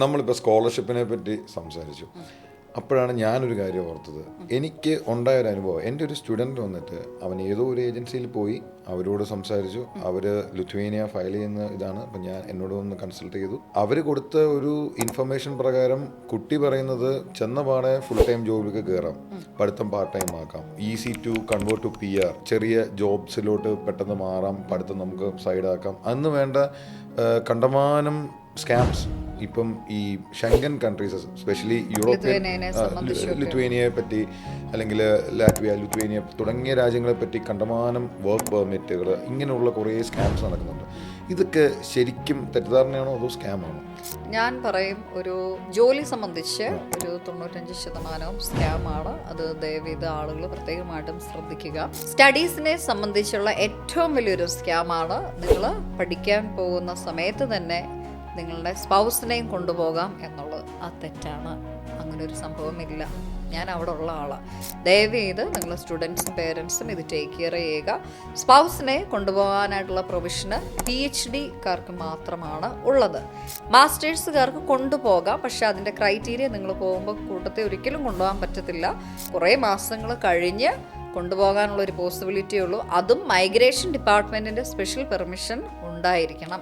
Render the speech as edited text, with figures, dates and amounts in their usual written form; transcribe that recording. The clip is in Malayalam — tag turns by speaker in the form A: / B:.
A: നമ്മളിപ്പോൾ സ്കോളർഷിപ്പിനെ പറ്റി സംസാരിച്ചു. അപ്പോഴാണ് ഞാനൊരു കാര്യം ഓർത്തത്. എനിക്ക് ഉണ്ടായൊരു അനുഭവം, എൻ്റെ ഒരു സ്റ്റുഡൻറ്റ് വന്നിട്ട് അവൻ ഏതോ ഒരു ഏജൻസിയിൽ പോയി, അവരോട് സംസാരിച്ചു. അവർ ലിത്വേനിയ ഫയൽ ചെയ്യുന്ന ഇതാണ്. അപ്പം എന്നോട് ഒന്ന് കൺസൾട്ട് ചെയ്തു. അവർ കൊടുത്ത ഒരു ഇൻഫർമേഷൻ പ്രകാരം കുട്ടി പറയുന്നത് ചെന്ന പാടെ ഫുൾ ടൈം ജോബിലേക്ക് കയറാം, പഠിത്തം പാർട്ട് ടൈം ആക്കാം, easy to convert to PR, ചെറിയ ജോബ്സിലോട്ട് പെട്ടെന്ന് മാറാം, പഠിത്തം നമുക്ക് സൈഡാക്കാം. അന്ന് വേണ്ട കണ്ടമാനം സ്കാംസ് ഇപ്പം ഈ ഷെങ്കൻ കൺട്രീസ്, സ്പെഷ്യലി യൂറോപ്യൻ, ലിത്വേനിയയെ പറ്റി അല്ലെങ്കിൽ ലാറ്റ്വിയ, ലിത്വേനിയ തുടങ്ങിയ രാജ്യങ്ങളെ പറ്റി കണ്ടമാനം വർക്ക് പെർമിറ്റുകൾ, ഇങ്ങനെയുള്ള കുറേ സ്കാംസ് നടക്കുന്നുണ്ട്. ഇതൊക്കെ ശരിക്കും തെറ്റിദ്ധാരണയാണോ അതോ സ്കാമാണോ?
B: ഞാൻ പറയും, ഒരു ജോലി സംബന്ധിച്ച് ഒരു 95% സ്കാമാണ്. അത് ദയവീത് ആളുകൾ പ്രത്യേകമായിട്ടും ശ്രദ്ധിക്കുക. സ്റ്റഡീസിനെ സംബന്ധിച്ചുള്ള ഏറ്റവും വലിയൊരു സ്കാമാണ് നിങ്ങൾ പഠിക്കാൻ പോകുന്ന സമയത്ത് തന്നെ നിങ്ങളുടെ സ്പൗസിനെയും കൊണ്ടുപോകാം എന്നുള്ളത്. അത് തെറ്റാണ്. അങ്ങനെ ഒരു സംഭവമില്ല. ഞാൻ അവിടെ ഉള്ള ആളാണ്. ദയവേത് നിങ്ങൾ സ്റ്റുഡൻസും പേരൻസും ഇത് ടേക്ക് കെയർ ചെയ്യുക. സ്പൗസിനെ കൊണ്ടുപോകാനായിട്ടുള്ള പ്രൊവിഷന് PhD-കാർക്ക് മാത്രമാണ് ഉള്ളത്. മാസ്റ്റേഴ്സുകാർക്ക് കൊണ്ടുപോകാം, പക്ഷെ അതിൻ്റെ ക്രൈറ്റീരിയ നിങ്ങൾ പോകുമ്പോൾ കൂട്ടത്തെ ഒരിക്കലും കൊണ്ടുപോകാൻ പറ്റത്തില്ല. കുറേ മാസങ്ങൾ കഴിഞ്ഞ് കൊണ്ടുപോകാനുള്ളൊരു പോസിബിലിറ്റി ഉള്ളൂ. അതും മൈഗ്രേഷൻ ഡിപ്പാർട്ട്മെൻറ്റിൻ്റെ സ്പെഷ്യൽ പെർമിഷൻ ഉണ്ടായിരിക്കണം.